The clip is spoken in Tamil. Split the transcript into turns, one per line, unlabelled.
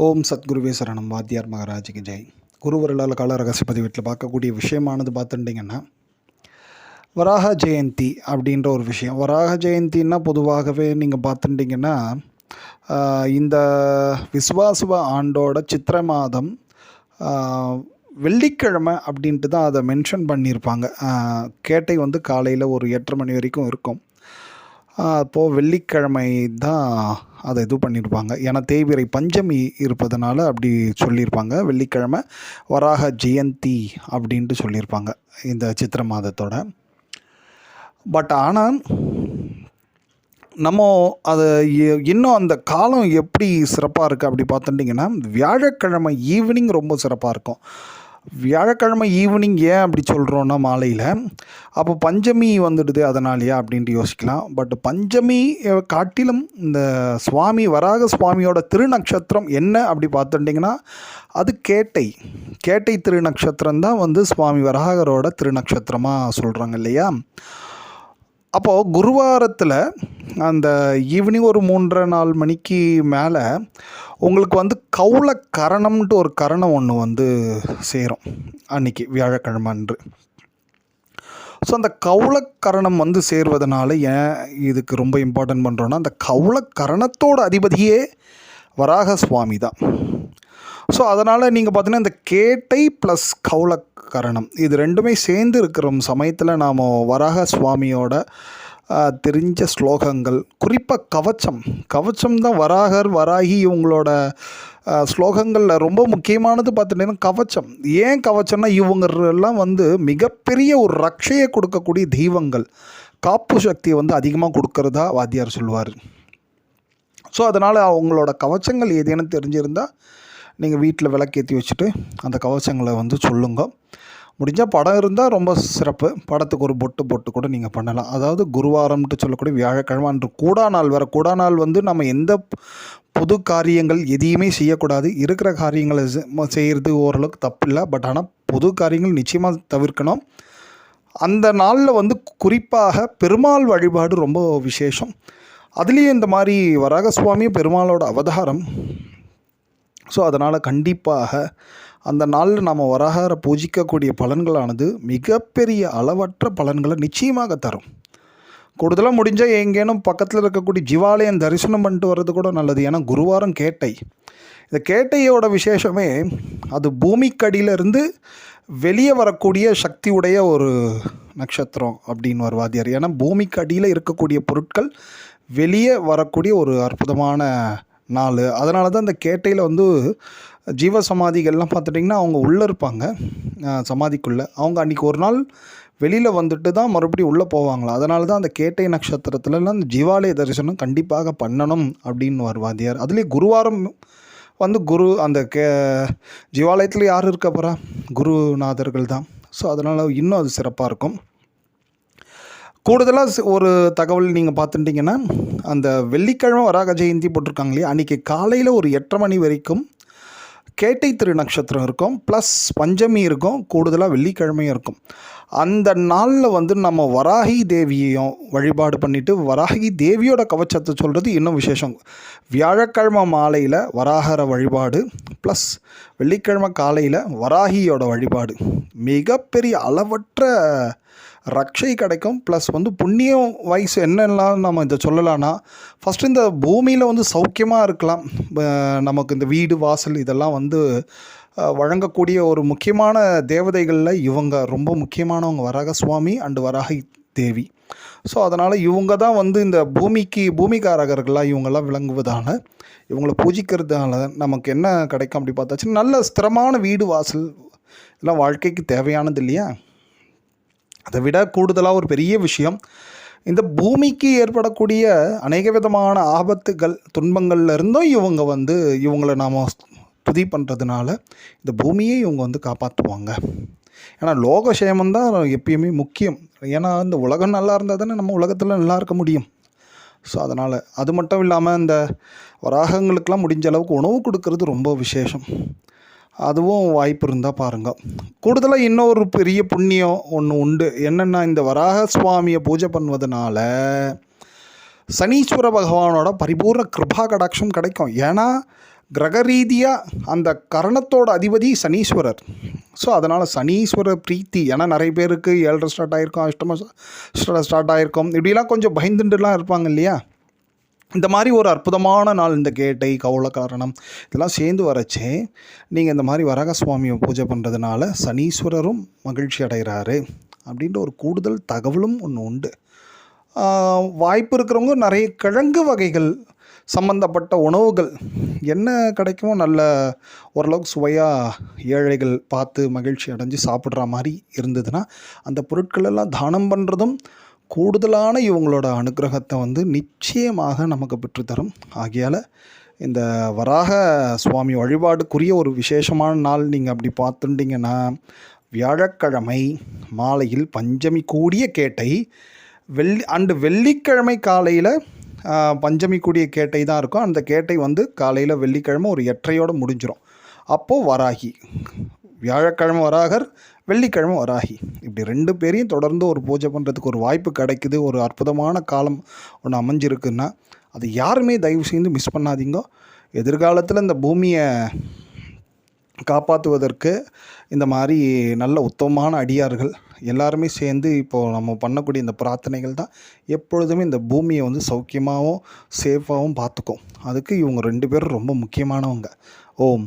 ஓம் சத்குருவே சரணம். வாத்தியார் மகாராஜுக்கு ஜெய். குருவருளால் கால ரகசிய பதிவேட்டில் பார்க்கக்கூடிய விஷயமானது பார்த்துட்டிங்கன்னா, வராக ஜெயந்தி அப்படின்ற ஒரு விஷயம். வராக ஜெயந்தின்னா பொதுவாகவே நீங்கள் பார்த்துட்டிங்கன்னா, இந்த விஸ்வாசுவ ஆண்டோட சித்திரை மாதம் வெள்ளிக்கிழமை அப்படின்ட்டு தான் அதை மென்ஷன் பண்ணியிருப்பாங்க. கேட்டை வந்து காலையில் ஒரு 8:30 மணி வரைக்கும் இருக்கும். அப்போது வெள்ளிக்கிழமை தான் அதை இது பண்ணியிருப்பாங்க. ஏன்னா தேய்பிறை பஞ்சமி இருப்பதனால அப்படி சொல்லியிருப்பாங்க. வெள்ளிக்கிழமை வராக ஜெயந்தி அப்படின்ட்டு சொல்லியிருப்பாங்க இந்த சித்திரை மாதத்தோட. பட் ஆனால் நம்ம அதை இன்னும் அந்த காலம் எப்படி சிறப்பாக இருக்குது அப்படி பார்த்துட்டிங்கன்னா, வியாழக்கிழமை ஈவினிங் ரொம்ப சிறப்பாக இருக்கும். வியாழக்கிழமை ஈவினிங் ஏன் அப்படி சொல்கிறோன்னா மாலையில், அப்போ பஞ்சமி வந்துடுது அதனாலையா அப்படின்ட்டு யோசிக்கலாம். பட் பஞ்சமி காட்டிலும் இந்த சுவாமி வராக சுவாமியோட திருநக்ஷத்திரம் என்ன அப்படி பார்த்துட்டிங்கன்னா, அது கேட்டை திருநக்ஷத்திரம் தான் வந்து சுவாமி வராகரோட திருநக்ஷத்திரமாக சொல்கிறாங்க இல்லையா. அப்போது குருவாரத்தில் அந்த ஈவினிங் ஒரு 3:30-4 மணிக்கு மேலே உங்களுக்கு வந்து கௌளக்கரணம்ன்ட்டு ஒரு கரணம் ஒன்று வந்து சேரும் அன்றைக்கி வியாழக்கிழமை அன்று. ஸோ அந்த கௌளக்கரணம் வந்து சேர்வதனால ஏன் இதுக்கு ரொம்ப இம்பார்ட்டன்ட் பண்ணுறோன்னா, அந்த கௌளக்கரணத்தோட அதிபதியே வராக சுவாமி தான். ஸோ அதனால் நீங்கள் பார்த்தீங்கன்னா இந்த கேட்டை ப்ளஸ் கௌளக்கரணம் இது ரெண்டுமே சேர்ந்து இருக்கிற சமயத்தில் நாம் வராக சுவாமியோட தெரிஞ்ச ஸ்லோகங்கள், குறிப்பாக கவச்சம் தான் வராகர் வராகி இவங்களோட ஸ்லோகங்களில் ரொம்ப முக்கியமானது பார்த்துட்டிங்கன்னா கவச்சம். ஏன் கவச்சம்னா, இவங்கெல்லாம் வந்து மிகப்பெரிய ஒரு ரட்சையை கொடுக்கக்கூடிய தெய்வங்கள், காப்பு சக்தியை வந்து அதிகமாக கொடுக்கறதா வாத்தியார் சொல்லுவார். ஸோ அதனால் அவங்களோட கவச்சங்கள் ஏதேனும் தெரிஞ்சிருந்தால் நீங்கள் வீட்டில் விளக்கேற்றி வச்சுட்டு அந்த கவச்சங்களை வந்து சொல்லுங்க. முடிஞ்சால் படம் இருந்தால் ரொம்ப சிறப்பு. படத்துக்கு ஒரு பொட்டு கூட நீங்கள் பண்ணலாம். அதாவது குருவாரம்ட்டு சொல்லக்கூடிய வியாழக்கிழமை அன்று கூடாநாள் வர. கூடாநாள் வந்து நம்ம எந்த புது காரியங்கள் எதையுமே செய்யக்கூடாது. இருக்கிற காரியங்களை செய்கிறது ஓரளவுக்கு தப்பில்லை. பட் ஆனால் புது காரியங்கள் நிச்சயமாக தவிர்க்கணும். அந்த நாளில் வந்து குறிப்பாக பெருமாள் வழிபாடு ரொம்ப விசேஷம். அதுலேயும் இந்த மாதிரி வராக சுவாமி பெருமாளோட அவதாரம். ஸோ அதனால் கண்டிப்பாக அந்த நாளில் நம்ம வராகரை பூஜிக்கக்கூடிய பலன்களானது மிகப்பெரிய அளவற்ற பலன்களை நிச்சயமாக தரும். கூடுதலாக முடிஞ்சால் எங்கேனும் பக்கத்தில் இருக்கக்கூடிய ஜிவாலயம் தரிசனம் பண்ணிட்டு வர்றது கூட நல்லது. ஏன்னா குருவாரம் கேட்டை. இந்த கேட்டையோட விசேஷமே அது பூமிக்கடியிலிருந்து வெளியே வரக்கூடிய சக்தி உடைய ஒரு நட்சத்திரம் அப்படின்னு ஒரு வாத்தியார். ஏன்னா பூமிக்கு அடியில் இருக்கக்கூடிய பொருட்கள் வெளியே வரக்கூடிய ஒரு அற்புதமான நாள். அதனால தான் இந்த கேட்டையில் வந்து ஜீவ சமாதிகள்லாம் பார்த்துட்டிங்கன்னா அவங்க உள்ளே இருப்பாங்க சமாதிக்குள்ளே. அவங்க அன்றைக்கி ஒரு நாள் வெளியில் வந்துட்டு தான் மறுபடியும் உள்ளே போவாங்களா. அதனால தான் அந்த கேட்டை நட்சத்திரத்துலலாம் அந்த ஜீவாலய தரிசனம் கண்டிப்பாக பண்ணணும் அப்படின்னு வருவாதியார். அதுலேயே குருவாரம் வந்து அந்த ஜீவாலயத்தில் யார் இருக்க போகிறா, குருநாதர்கள் தான். ஸோ அதனால் இன்னும் அது சிறப்பாக இருக்கும். கூடுதலாக ஒரு தகவல் நீங்கள் பார்த்துட்டிங்கன்னா, அந்த வெள்ளிக்கிழமை வராக ஜெயந்தி போட்டிருக்காங்க இல்லையா, அன்றைக்கி காலையில் ஒரு 8:30 மணி வரைக்கும் கேட்டை திருநக்ஷத்திரம் இருக்கும், ப்ளஸ் பஞ்சமி இருக்கும், கூடுதலாக வெள்ளிக்கிழமையும் இருக்கும். அந்த நாளில் வந்து நம்ம வராகி தேவியையும் வழிபாடு பண்ணிவிட்டு வராகி தேவியோட கவச்சத்தை சொல்கிறது இன்னும் விசேஷம். வியாழக்கிழமை மாலையில் வராகர வழிபாடு ப்ளஸ் வெள்ளிக்கிழமை காலையில் வராகியோட வழிபாடு மிகப்பெரிய அளவற்ற ரட்சை கிடைக்கும். ப்ளஸ் வந்து புண்ணியம் வயசு என்னெல்லாம் நம்ம இதை சொல்லலான்னா, ஃபஸ்ட்டு இந்த பூமியில் வந்து சௌக்கியமாக இருக்கலாம். நமக்கு இந்த வீடு வாசல் இதெல்லாம் வந்து வழங்கக்கூடிய ஒரு முக்கியமான தேவதைகளில் இவங்க ரொம்ப முக்கியமானவங்க வராக சுவாமி அண்டு வராகி தேவி. ஸோ அதனால் இவங்க தான் வந்து இந்த பூமிக்காரகர்களாக இவங்கெல்லாம் விளங்குவதால் இவங்கள பூஜிக்கிறதுனால நமக்கு என்ன கிடைக்கும் அப்படி பார்த்தாச்சு, நல்ல ஸ்திரமான வீடு வாசல் இதெல்லாம் வாழ்க்கைக்கு தேவையானது இல்லையா. அதை விட கூடுதலாக ஒரு பெரிய விஷயம், இந்த பூமிக்கு ஏற்படக்கூடிய அநேக விதமான ஆபத்துகள் துன்பங்கள்ல இருந்தும் இவங்க வந்து இவங்கள நாம் துதி பண்ணுறதுனால இந்த பூமியை இவங்க வந்து காப்பாற்றுவாங்க. ஏன்னா லோகக்ஷேமந்தான் எப்பயுமே முக்கியம். ஏன்னா இந்த உலகம் நல்லா இருந்தால் தானே நம்ம உலகத்தில் நல்லா இருக்க முடியும். ஸோ அதனால் அது மட்டும் இல்லாமல் இந்த வராகங்களுக்கெல்லாம் முடிஞ்ச அளவுக்கு உணவு கொடுக்கறது ரொம்ப விசேஷம். அதுவும் வாய்ப்பு இருந்தால் பாருங்கள். கூடுதலாக இன்னொரு பெரிய புண்ணியம் ஒன்று உண்டு. என்னென்னா, இந்த வராக சுவாமியை பூஜை பண்ணுவதனால சனீஸ்வர பகவானோட பரிபூர்ண கிருபா கடாட்சம் கிடைக்கும். ஏன்னா கிரக ரீதியாக அந்த கரணத்தோட அதிபதி சனீஸ்வரர். ஸோ அதனால் சனீஸ்வரர் பிரீத்தி, ஏன்னா நிறைய பேருக்கு 7 ஸ்டார்ட் ஆகிருக்கும், அஷ்டம ஸ்டார்ட் ஆகிருக்கும், இப்படிலாம் கொஞ்சம் பயந்துட்டுலாம் இருப்பாங்க இல்லையா. இந்த மாதிரி ஒரு அற்புதமான நாள் இந்த கேட்டை, கௌளகாரணம் இதெல்லாம் சேர்ந்து வரச்சே நீங்கள் இந்த மாதிரி வரக சுவாமியை பூஜை பண்ணுறதுனால சனீஸ்வரரும் மகிழ்ச்சி அடைகிறாரு அப்படின்ற ஒரு கூடுதல் தகவலும் ஒன்று உண்டு. வாய்ப்பு இருக்கிறவங்க நிறைய கிழங்கு வகைகள் சம்மந்தப்பட்ட உணவுகள் என்ன கிடைக்குமோ நல்ல ஓரளவுக்கு சுவையாக ஏழைகள் பார்த்து மகிழ்ச்சி அடைஞ்சு சாப்பிட்ற மாதிரி இருந்ததுன்னா அந்த பொருட்களெல்லாம் தானம் பண்ணுறதும் கூடுதலான இவங்களோட அனுக்கிரகத்தை வந்து நிச்சயமாக நமக்கு பெற்றுத்தரும். ஆகையால் இந்த வராக சுவாமி வழிபாடுக்குரிய ஒரு விசேஷமான நாள் நீங்கள் அப்படி பார்த்துட்டிங்கன்னா வியாழக்கிழமை மாலையில் பஞ்சமி கூடிய கேட்டை, வெள்ளிக்கிழமை காலையில் பஞ்சமி கூடிய கேட்டை தான் இருக்கும். அந்த கேட்டை வந்து காலையில் வெள்ளிக்கிழமை ஒரு 8:30 முடிஞ்சிடும். அப்போது வராகி, வியாழக்கிழமை வராகர், வெள்ளிக்கிழமை வராகி, இப்படி 2 பேரையும் தொடர்ந்து ஒரு பூஜை பண்ணுறதுக்கு ஒரு வாய்ப்பு கிடைக்குது. ஒரு அற்புதமான காலம் ஒன்று அமைஞ்சிருக்குன்னா அது யாருமே தயவு செய்து மிஸ் பண்ணாதீங்க. எதிர்காலத்தில் இந்த பூமியை காப்பாற்றுவதற்கு இந்த மாதிரி நல்ல உத்தமமான அடியார்கள் எல்லாருமே சேர்ந்து இப்போது நம்ம பண்ணக்கூடிய இந்த பிரார்த்தனைகள் தான் எப்பொழுதுமே இந்த பூமியை வந்து சௌக்கியமாகவும் சேஃபாகவும் பார்த்துக்கும். அதுக்கு இவங்க 2 பேரும் ரொம்ப முக்கியமானவங்க. ஓம்